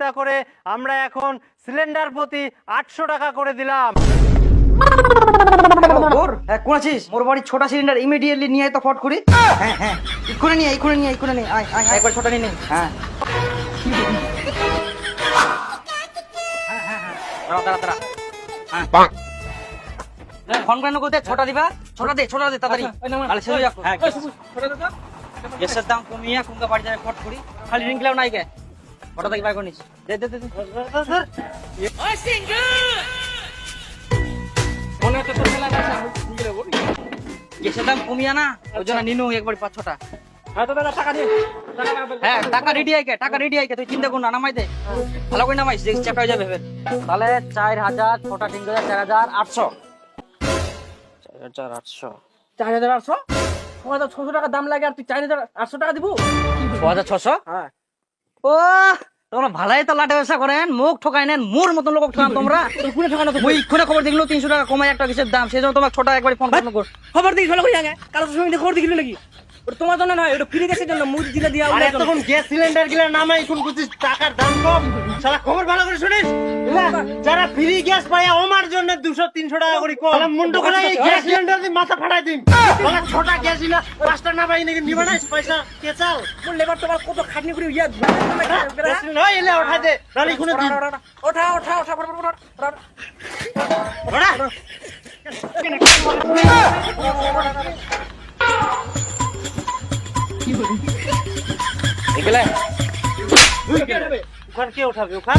চিন্তা করে আমরা এখন সিলিন্ডার প্রতি 800 টাকা করে দিলাম। ওর কোন আছিস? মোর বাড়ি ছোটা সিলিন্ডার ইমিডিয়েটলি নিয়ে আয় তো ফট করি। হ্যাঁ হ্যাঁ এক্ষুনি নিয়ে আয় একবার ছোটা নিয়ে নে। হ্যাঁ দাঁড়া ফোন করে কোথায় ছোটা দিবা? ছোটা দে তাড়াতাড়ি। আরে শেষ হয়ে যাক। হ্যাঁ গ্যাসের দাম কমিয়া কুঙ্কা বাড়ি যাবে ফট করি। খালি রিংলাও নাই কে ফটো থেকে বাইক নিস। দে গ্যাসের দাম কমিয়া না ওই জন্য নিনু একবার 5-6টা। হ্যাঁ টাকা রেডি আইকে তুই চিন্তা কর না, নামাই দে ভালো করে নামাইস চেক হয়ে যাবে। তাহলে 4000 ছোটা 3000 4800 4800 4800 6600 টাকা দাম লাগে আর তুই 4800 টাকা দিব? 6600? হ্যাঁ। ও তোমরা ভালাই তো লাটে ব্যবসা করেন, মুখ ঠকাই নেন, মোর মতন লোক ঠকান তোমরা। কোনে ঠকানো তো? ওই খুনে খবর দেখলো 300 টাকা কমায় একটা কিসের দাম, সেজন্য তোমাকে ছোটা একবার ফোন কর। খবর দিই ভালো করে আগে কাল তো সময় খবর দিছিল নাকি? ওটা তোমার জন্য নয়, ওটা ফ্রি গ্যাসের জন্য। মুই দিলে দিয়া আরে তখন গ্যাস সিলিন্ডার গিলা নামাই কোন কুছিস টাকার দাম কম। শালা খবর ভালো করে শুনিস, যারা ফ্রি গ্যাস পায় আমার জন্য 200-300 টাকা করে কম। শালা মুন্ডু করে এই গ্যাস সিলিন্ডার দিয়ে মাথা ফাটাই দিম। শালা ছোটা গ্যাস না 5টা না পাই নাকি নিবা না পয়সা কেচাল। মোর লেবার তোমার কত খাটনি করে ইয়া গ্যাস নয় এলে উঠা দে রালি কোন দিন ওঠা ওড়া এগুলা ওখান কে উঠাবে ওখান?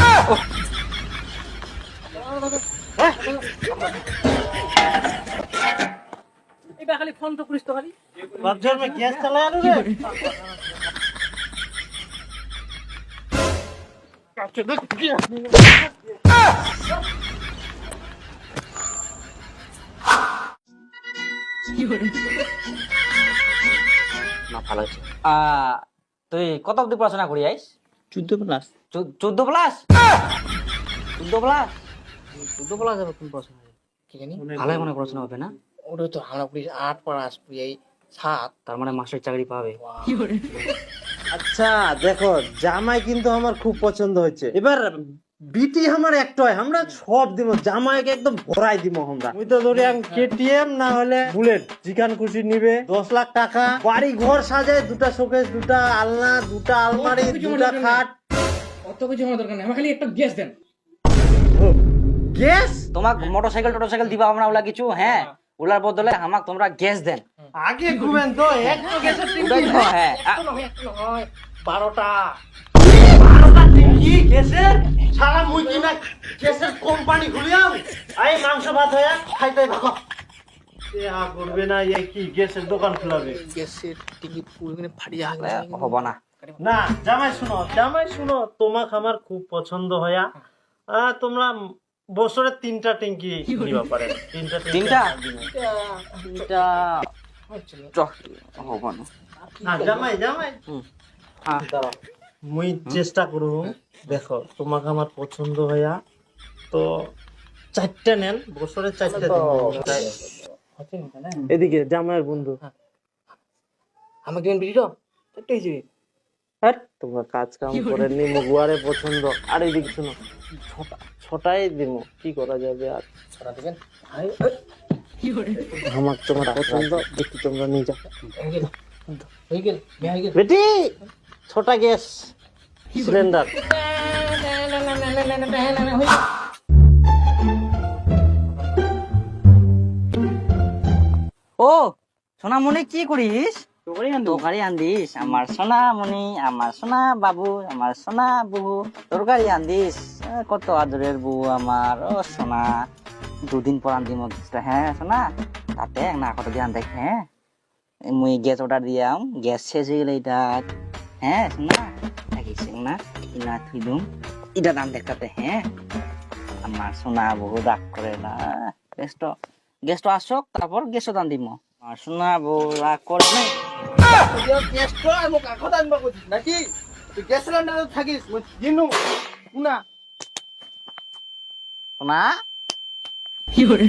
এবার খালি ফোন তো করিস তো খালি। বাপজার মে গ্যাস চালায় আলো রে। না ভালো আছে। তুই কত অবধি পড়াশোনা করি আইস? 14 প্লাস 14 প্লাস? 14 প্লাস হবে কোন পড়াশোনা? কি জানি ভালো মনে পড়াশোনা হবে না? ওটা তো আমরা পুলিশ 8 পাস এই 7। তার মানে মাস্টার চাকরি পাবে। আচ্ছা দেখো জামাই কিন্তু আমার খুব পছন্দ হয়েছে। এবার বিটি আমার একটাই, আমরা সব দিব জামাইকে একদম ভরাই দিব আমরা। ওই তো ধরি কেটিএম না হলে বুলেট, জিকান খুশি নিবে 10 লাখ টাকা, বাড়ি ঘর সাজায়, 2টা শোকেস, 2টা আলনা, 2টা আলমারি, 2টা খাট। অত কিছু আমার দরকার নেই, আমার খালি একটা গ্যাস দেন। গ্যাস তোমাকে মোটরসাইকেল দিবা আমরা ওলা কিছু? হ্যাঁ ওলার বদলে আমাকে তোমরা গ্যাস দেন। আগে ঘুমেন তো এক তো গ্যাসের ওটাই তো, হ্যাঁ। 12টা কি গ্যাসের সারা মুই কিনা গ্যাসের কোম্পানি খুলিয়াম আই মাংস ভাত হয়ে খাইতে ভাগো। এ করবে না, এ কি গ্যাসের দোকান খুলাবে? গ্যাসের টিকিট পুরো ফাটিয়া হবো না। না জামাই শুনো তোমাকে আমার খুব পছন্দ হয়া তোমরা বছরে 3টা ট্যাঙ্কি নিবা পারেন। 3টা হবো না। জামাই হ্যাঁ মুই চেষ্টা করব। দেখো তোমাকে আমার পছন্দ হয়া তো 4টা নেন, বছরে 4টা দিন। এদিকে জামাইয়ের বন্ধু আমাকে দিন বিড়ি তো একটাই যাবে। তোমার কাজ কাম করেননি মগুয়ারে পছন্দ। আর এদিকে শুনো ছটাই দিব, কি করা যাবে আর? ছড়া দিবেন আমার তোমার পছন্দ, একটু তোমরা নিয়ে যাও। হয়ে গেল বেটি 6টা গ্যাস সিলিন্ডার। ও সোনামণি কি করিস? তরকারি আনদিস? আমার সোনামণি, আমার সোনা বাবু, আমার সোনা বহু তরকারি আনদিস। কত আদরের বউ আমার। ও সোনা 2 দিন পর আনদিম গ্যাসটা। হ্যাঁ সোনা তাতে না কত দিয়ে আনতে। হ্যাঁ মুই গ্যাস অর্ডার দিয়াম, গ্যাস শেষ হয়ে গেলে এটা। হ্যাঁ সোনা থাকিস না ইনা থুই দুম এটা দাম দেখতে। হ্যাঁ আমার সোনা বহু রাগ করে না। গ্যাসটা আসক তারপর গ্যাসও দাম দিব। আমার সোনা বহু রাগ করে না। গ্যাস তো আমি কথা আনবা কইছিস নাকি? তুই গ্যাস সিলিন্ডারে থাকিস দিনু না সোনা কি করে